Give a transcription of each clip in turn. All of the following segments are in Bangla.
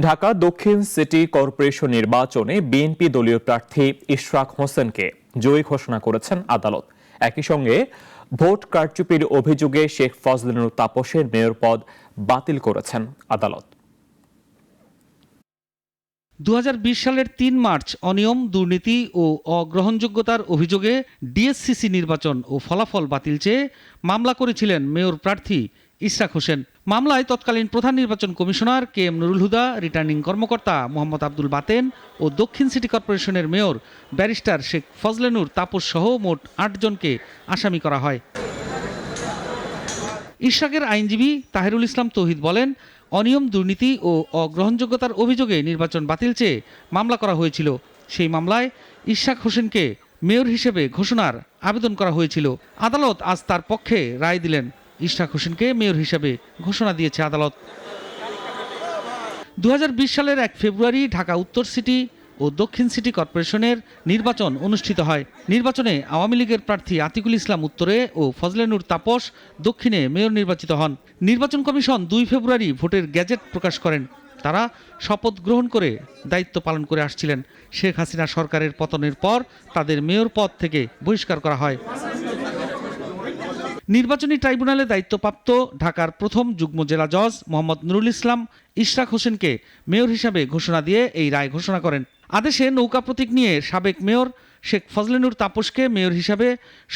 ঢাকা দক্ষিণ সিটি কর্পোরেশন নির্বাচনে বিএনপি দলীয় প্রার্থী ইশরাক হোসেনকে জয়ী ঘোষণা করেছেন আদালত। একই সঙ্গে ভোট কারচুপির অভিযোগে শেখ ফজলে নূর তাপসের মেয়র পদ বাতিল করেছেন আদালত। 2020 সালের 3 মার্চ অনিয়ম, দুর্নীতি ও অগ্রহণযোগ্যতার অভিযোগে ডিএসসিসি নির্বাচন ও ফলাফল বাতিল চেয়ে মামলা করেছিলেন মেয়র প্রার্থী ইশরাক হোসেন। মামলায় তৎকালীন প্রধান নির্বাচন commissioner KM Nurul Huda, returning কর্মকর্তা মোহাম্মদ আব্দুল বাতেন ও দক্ষিণ সিটি কর্পোরেশনের মেয়র ব্যারিস্টার শেখ ফজলে নূর তাপস সহ মোট 8 জনকে আসামি করা হয়। ইশরাকের আইনজীবী তাহেরুল ইসলাম তৌহিদ বলেন, অনিয়ম, দুর্নীতি ও অগ্রহণযোগ্যতার অভিযোগে নির্বাচন বাতিল চেয়ে মামলা করা হয়েছিল। সেই মামলায় ইশরাক হোসেনকে মেয়র হিসেবে ঘোষণার আবেদন করা হয়েছিল। আদালত আজ তার পক্ষে রায় দিলেন। ইশরাক হোসেনকে মেয়র হিসেবে ঘোষণা দিয়েছে আদালত। 2020 সালের 1 ফেব্রুয়ারি ঢাকা উত্তর সিটি ও দক্ষিণ সিটি কর্পোরেশনের নির্বাচন অনুষ্ঠিত হয়। নির্বাচনে আওয়ামী লীগের প্রার্থী আতিকুল ইসলাম উত্তরে ও ফজলে নূর তাপস দক্ষিণে মেয়র নির্বাচিত হন। নির্বাচন কমিশন 2 ফেব্রুয়ারি ভোটের গ্যাজেট প্রকাশ করেন। তারা শপথ গ্রহণ করে দায়িত্ব পালন করে আসছিলেন। শেখ হাসিনা সরকারের পতনের পর তাদের মেয়র পদ থেকে বহিষ্কার করা হয়। নির্বাচনী ট্রাইব্যুনালে দায়িত্বপ্রাপ্ত ঢাকার প্রথম যুগ্ম জেলা জজ মোহাম্মদ নুরুল ইসলাম ইশরাক হোসেনকে মেয়র হিসাবে ঘোষণা দিয়ে এই রায় ঘোষণা করেন। আদেশে নৌকা প্রতীক নিয়ে সাবেক মেয়র শেখ ফজলে নূর তাপসকে মেয়র হিসাবে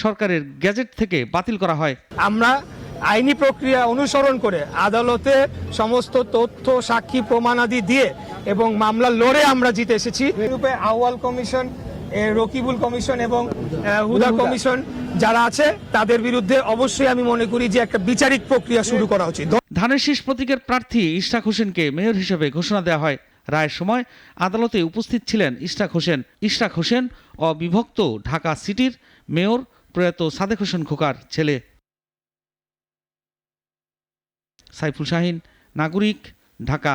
সরকারের গ্যাজেট থেকে বাতিল করা হয়। আমরা আইনি প্রক্রিয়া অনুসরণ করে আদালতে সমস্ত তথ্য, সাক্ষী, প্রমাণাদি দিয়ে এবং মামলা লড়ে আমরা জিতে এসেছি। রূপে আউয়াল কমিশন, রকিবুল কমিশন এবং হুদা কমিশন যারা আছে তাদের বিরুদ্ধে অবশ্যই আমি মনে করি যে একটা বিচারিক প্রক্রিয়া শুরু করা উচিত। ধানের শীষ প্রতীকের প্রার্থী ইশরাক হোসেনকে মেয়র হিসেবে ঘোষণা দেওয়া হয়। রায়ের সময় আদালতে উপস্থিত ছিলেন ইশরাক হোসেন। ইশরাক হোসেন অবিভক্ত ঢাকা সিটির মেয়র প্রয়াত সাদেক হোসেন খোকার ছেলে। সাইফুল শাহিন, নাগরিক, ঢাকা।